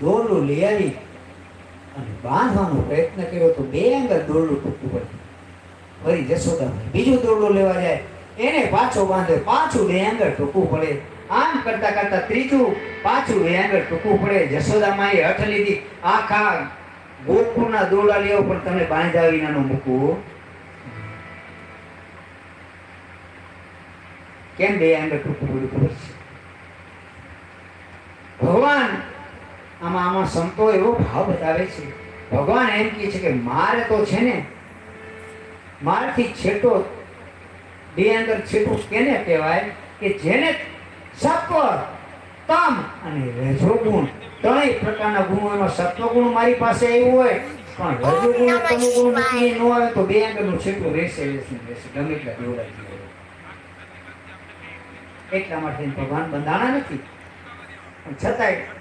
દોરડું લઈ આવી અને બાંધવાનો પ્રયત્ન કર્યો તો બે આંગળ દોરડું તૂટવું પડ્યું. ફરી જશોદામાં બીજું દોરડું લેવા જાય, એને પાછો બાંધે, પાછું બે આંગળ ટૂંકવું પડે. આમ કરતા કરતા ત્રીજું પાછું બે આંગળ ટૂંકવું પડે. જશોદામાં એ હઠ લીધી, આખા ગોકુળના દોરડા લેવા પણ તમે બાંધ્યા વિનાનું મૂકવું કેમ? બે આંગળ ટૂંકવું પડ્યું ખબર છે? ભગવાન આમાં સંતો એવો ભાવ બતાવે છે. ભગવાન એમ કહે છે કે મારે તો છે ને, મારથી છેટો બે આંગળ છેટું કેને કહેવાય? કે જેને સત્વ, તમ અને રજોગુણ ત્રણેય પ્રકારના ગુણો, એમાં સત્વગુણ મારી પાસે આવ્યું હોય પણ રજોગુણ તમોગુણ મૂકીને ન આવે તો બે આંગળનું છેટું રહેશે ગમે એટલા દેવડાવી દે. એટલા માટે ભગવાન બંધાણા નથી, પણ છતાંય